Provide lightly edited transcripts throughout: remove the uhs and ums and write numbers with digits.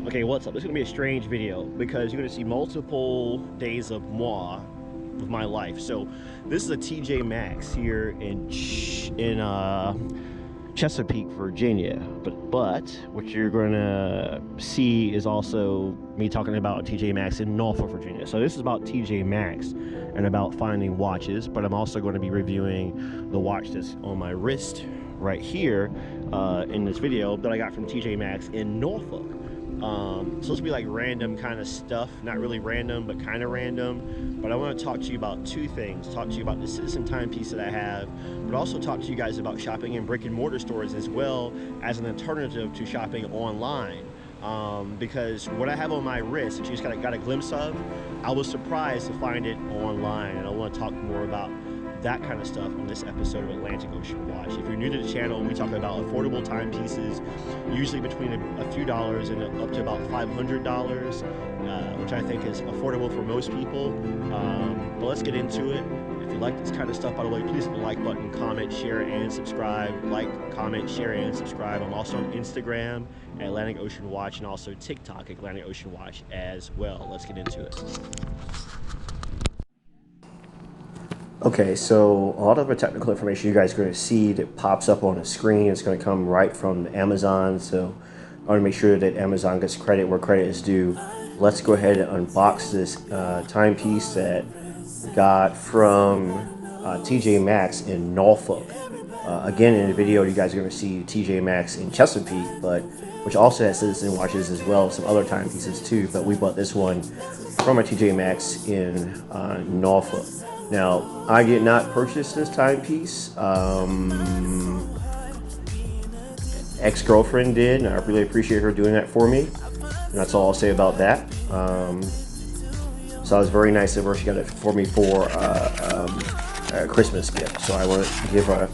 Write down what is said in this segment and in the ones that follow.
Okay, what's up? This is gonna be a strange video because you're gonna see multiple days of moi of my life. So this is a TJ.Maxx here in Chesapeake, Virginia. But what you're gonna see is also me talking about TJ.Maxx in Norfolk, Virginia. So this is about TJ.Maxx and about finding watches, but I'm also going to be reviewing the watch that's on my wrist right here in this video that I got from TJ.Maxx in Norfolk. So this will be like random kind of stuff, not really random, but kind of random. But I want to talk to you about two things. Talk to you about the Citizen timepiece that I have, but also talk to you guys about shopping in brick and mortar stores as well as an alternative to shopping online. Because what I have on my wrist, that you just got a glimpse of, I was surprised to find it online, and I want to talk more about that kind of stuff on this episode of Atlantic Ocean Watch. If you're new to the channel, we talk about affordable timepieces, usually between a few dollars and up to about $500, which I think is affordable for most people. But let's get into it. If you like this kind of stuff, by the way, please hit the like button, comment, share, and subscribe. Like, comment, share, and subscribe. I'm also on Instagram at Atlantic Ocean Watch and also TikTok at Atlantic Ocean Watch as well. Let's get into it. Okay, so a lot of the technical information you guys are going to see that pops up on the screen is going to come right from Amazon. So I want to make sure that Amazon gets credit where credit is due. Let's go ahead and unbox this timepiece that we got from TJ.Maxx in Norfolk. Again, in the video, you guys are going to see TJ.Maxx in Chesapeake, but which also has Citizen watches as well, some other timepieces too. But we bought this one from a TJ.Maxx in Norfolk. Now, I did not purchase this timepiece. Ex-girlfriend did, and I really appreciate her doing that for me. And that's all I'll say about that. So it was very nice of her. She got it for me for a Christmas gift. So I want to give a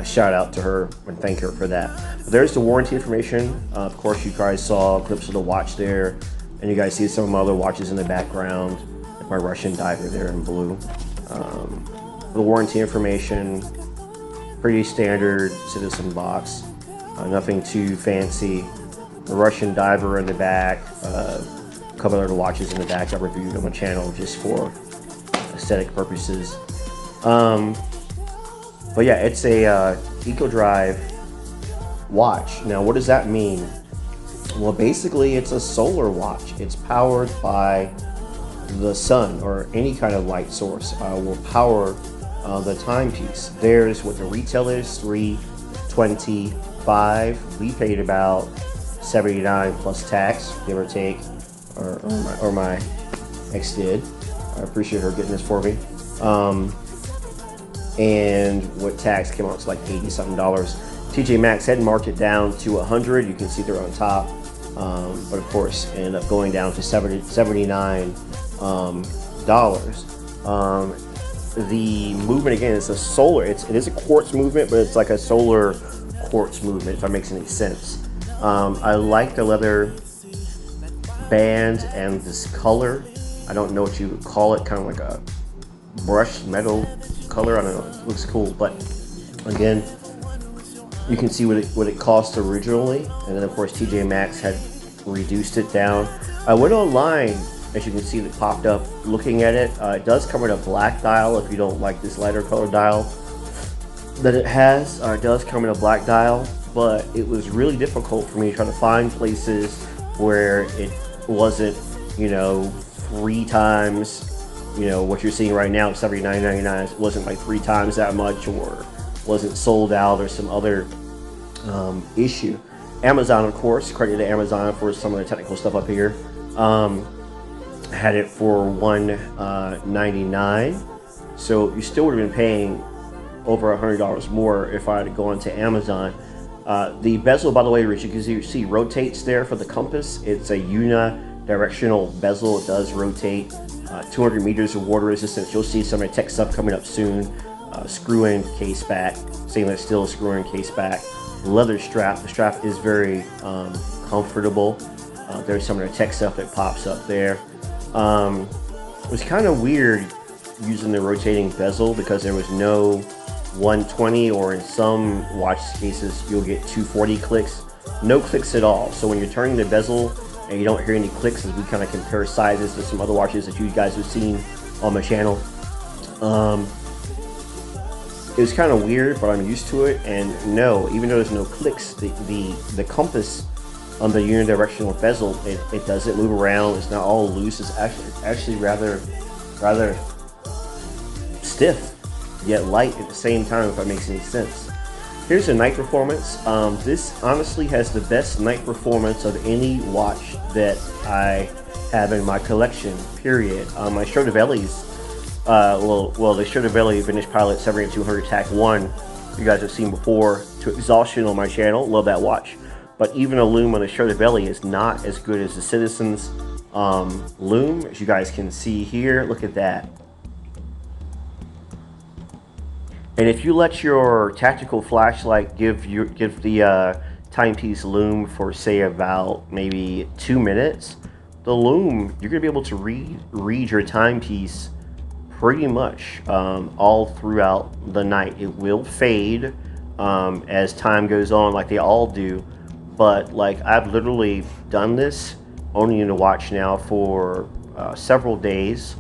shout out to her and thank her for that. But there's the warranty information. Of course, you guys saw clips of the watch there. And you guys see some of my other watches in the background, like my Russian diver there in blue. The warranty information, pretty standard Citizen box, nothing too fancy. The Russian diver in the back, a couple other watches in the back I reviewed on my channel just for aesthetic purposes. But yeah, it's a EcoDrive watch. Now, what does that mean? Well, basically, it's a solar watch. It's powered by the sun or any kind of light source will power the timepiece. There's what the retail is, $325. We paid about $79 plus tax, give or take, or my ex did. I appreciate her getting this for me. And what tax came out to like $80-something. TJ.Maxx had marked it down to $100. You can see they're on top, but of course ended up going down to $79. The movement again is a solar. It is a quartz movement, but it's like a solar quartz movement, if that makes any sense. I like the leather band and this color. I don't know what you would call it, kind of like a brushed metal color. I don't know. It looks cool, but again, you can see what it cost originally, and then of course TJ.Maxx had reduced it down. I went online. As you can see, that popped up looking at it. It does come with a black dial if you don't like this lighter color dial that it has. It does come in a black dial, but it was really difficult for me trying to find places where it wasn't, you know, 3 times, you know, what you're seeing right now, $79.99. It wasn't like 3 times that much, or wasn't sold out, or some other issue. Amazon, of course, credit to Amazon for some of the technical stuff up here. Had it for $199, so you still would have been paying over $100 more if I had gone to Amazon. The bezel, by the way, as you can see, rotates there for the compass. It's a unidirectional bezel. It does rotate. 200 meters of water resistance. You'll see some of the tech stuff coming up soon. Screw-in case back, stainless steel screw-in case back. Leather strap. The strap is very comfortable. There's some of the tech stuff that pops up there. It was kind of weird using the rotating bezel because there was no 120, or in some watch cases you'll get 240 clicks. No clicks at all. So when you're turning the bezel and you don't hear any clicks as we kind of compare sizes to some other watches that you guys have seen on my channel. It was kind of weird, but I'm used to it. And no, even though there's no clicks, the compass on the unidirectional bezel, it doesn't move around. It's not all loose. It's actually rather stiff yet light at the same time, if that makes any sense. Here's the night performance. This honestly has the best night performance of any watch that I have in my collection, period. My Stradivarali's, the Stradivari Vintage Pilot 7200 TAC 1, you guys have seen before to exhaustion on my channel. Love that watch. But even a lume on the Stradivari is not as good as the Citizen's lume, as you guys can see here. Look at that. And if you let your tactical flashlight give the timepiece lume for, say, about maybe 2 minutes, the lume, you're gonna be able to read your timepiece pretty much all throughout the night. It will fade as time goes on, like they all do. But like, I've literally done this owning the watch now for several days.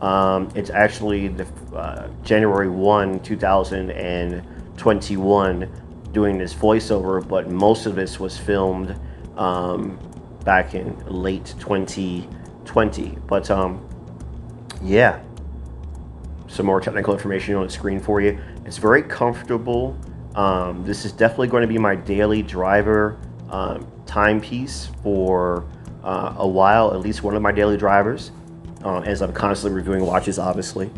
It's actually the January 1, 2021 doing this voiceover, but most of this was filmed back in late 2020. But yeah, some more technical information on the screen for you. It's very comfortable. This is definitely going to be my daily driver timepiece for a while, at least one of my daily drivers, as I'm constantly reviewing watches, obviously.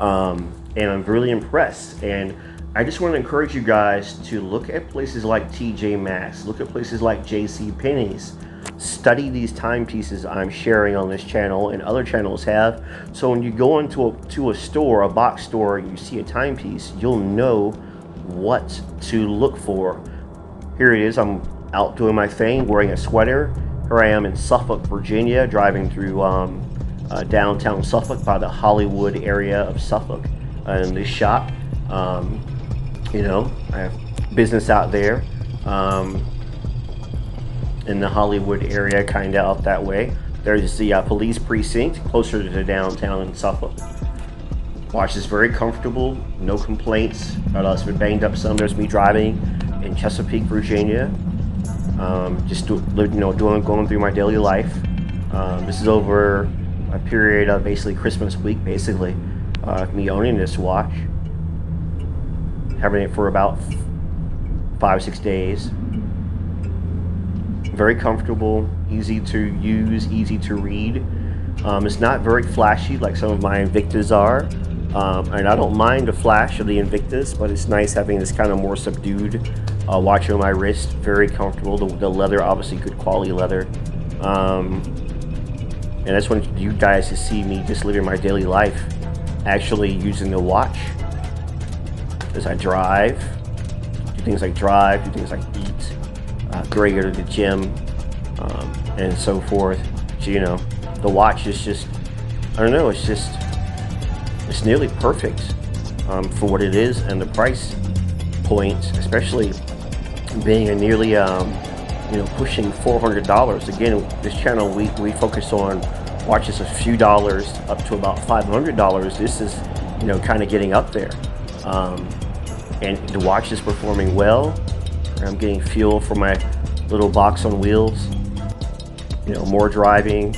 And I'm really impressed. And I just want to encourage you guys to look at places like Tj.Maxx, look at places like JCPenney's, study these timepieces I'm sharing on this channel and other channels have. So when you go into a store, a box store, and you see a timepiece, you'll know what to look for. Here it is. I'm out doing my thing, wearing a sweater. Here I am in Suffolk, Virginia, driving through downtown Suffolk by the Hollywood area of Suffolk in this shop. You know, I have business out there in the Hollywood area, kind of out that way. There's the police precinct closer to downtown in Suffolk. Watch is very comfortable, no complaints. It's been banged up some. There's me driving in Chesapeake, Virginia, just going through my daily life. This is over a period of basically Christmas week, basically, me owning this watch, having it for about 5-6 days. Very comfortable, easy to use, easy to read. It's not very flashy like some of my Invictas are, and I don't mind the flash of the Invictus, but it's nice having this kind of more subdued watch on my wrist. Very comfortable. The leather, obviously good quality leather. And that's when you guys to see me just living my daily life, actually using the watch as I drive, do things like drive, do things like eat, go to the gym, and so forth. So, you know, the watch is just, I don't know, it's nearly perfect for what it is, and the price point, especially being a nearly pushing $400. Again, this channel we focus on watches a few dollars up to about $500. This is, you know, kind of getting up there, and the watch is performing well. I'm getting fuel for my little box on wheels. You know, more driving.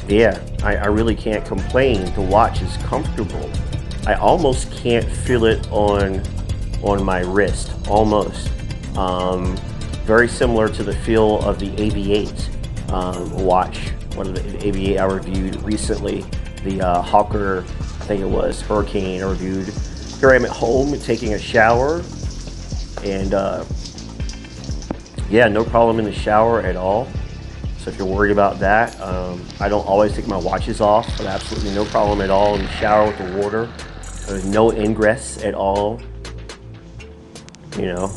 Yeah, I really can't complain. The watch is comfortable. I almost can't feel it on my wrist. Almost. Very similar to the feel of the AV8 watch. One of the AV8 I reviewed recently. The Hawker, I think it was, Hurricane I reviewed. Here I am at home taking a shower. And yeah, no problem in the shower at all. So if you're worried about that, I don't always take my watches off, but absolutely no problem at all in the shower with the water. There's no ingress at all. You know,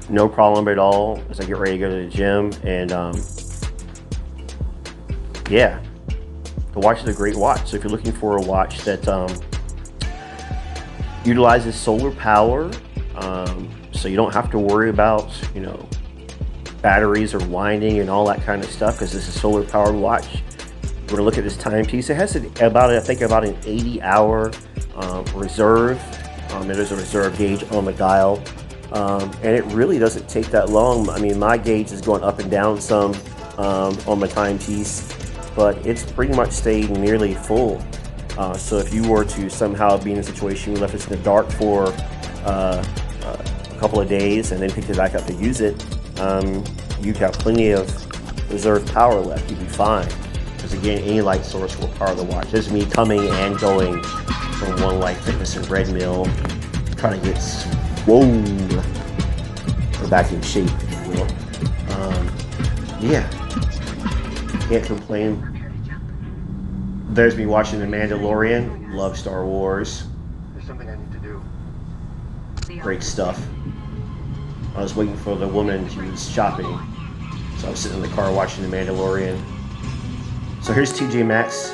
no problem at all as I get ready to go to the gym. And yeah, the watch is a great watch. So if you're looking for a watch that utilizes solar power, so you don't have to worry about, you know, batteries are winding and all that kind of stuff, because this is solar powered watch. We're gonna look at this timepiece. It has about, I think, about an 80-hour reserve. It is a reserve gauge on the dial, and it really doesn't take that long. I mean, my gauge is going up and down some on my timepiece, but it's pretty much stayed nearly full. So if you were to somehow be in a situation you left this in the dark for a couple of days and then picked it back up to use it, you've got plenty of reserve power left. You'd be fine. Because again, any light source will power the watch. This is me coming and going from One Light Fitness and Red Mill, trying to get swole or back in shape, if you will. Yeah, can't complain. There's me watching The Mandalorian. Love Star Wars. There's something I need to do. Great stuff. I was waiting for the woman. She was shopping, so I was sitting in the car watching The Mandalorian. So here's Tj.Maxx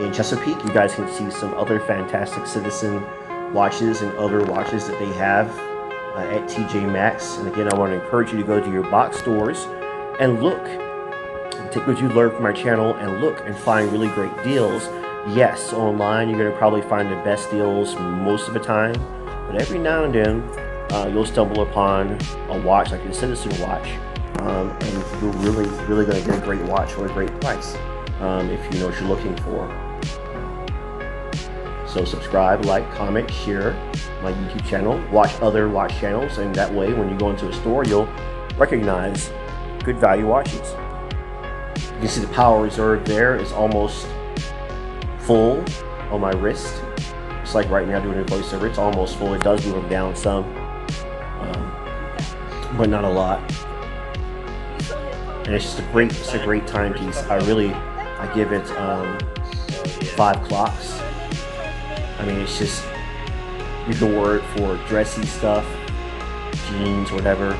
in Chesapeake. You guys can see some other fantastic Citizen watches and other watches that they have at Tj.Maxx. And again, I want to encourage you to go to your box stores and look. Take what you learned from my channel and look and find really great deals. Yes, online you're going to probably find the best deals most of the time, but every now and then you'll stumble upon a watch like the Citizen watch, and you're really going to get a great watch for a great price if you know what you're looking for. So subscribe, like, comment, share my YouTube channel, watch other watch channels, and that way when you go into a store you'll recognize good value watches. You can see the power reserve there is almost full on my wrist. It's like right now doing a voiceover, it's almost full. It does move down some, but not a lot. And it's just a great timepiece. I give it 5 clocks. I mean, it's just, you can wear it for dressy stuff, jeans, whatever.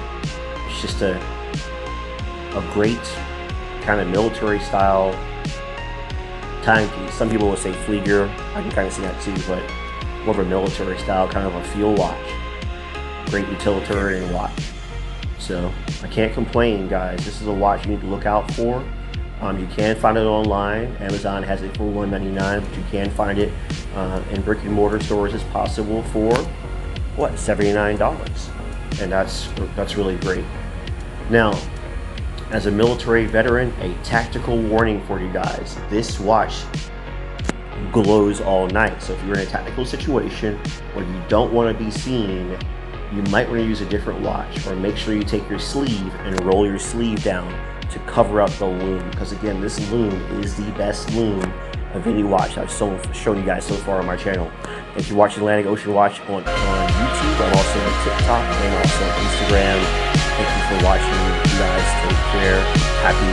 It's just a great kind of military style timepiece. Some people will say Flieger. I can kind of see that too, but more of a military style, kind of a field watch. Great utilitarian watch. So I can't complain, guys. This is a watch you need to look out for. You can find it online. Amazon has it for $1.99, but you can find it in brick and mortar stores as possible for what, $79, and that's really great. Now, as a military veteran, a tactical warning for you guys. This watch glows all night. So if you're in a tactical situation where you don't want to be seen, you might want to use a different watch, or make sure you take your sleeve and roll your sleeve down to cover up the lume. Because again, this lume is the best lume of any watch I've shown you guys so far on my channel. If you're watching Atlantic Ocean Watch on YouTube, I'm also on TikTok and also on Instagram. Thank you for watching. You guys take care. Happy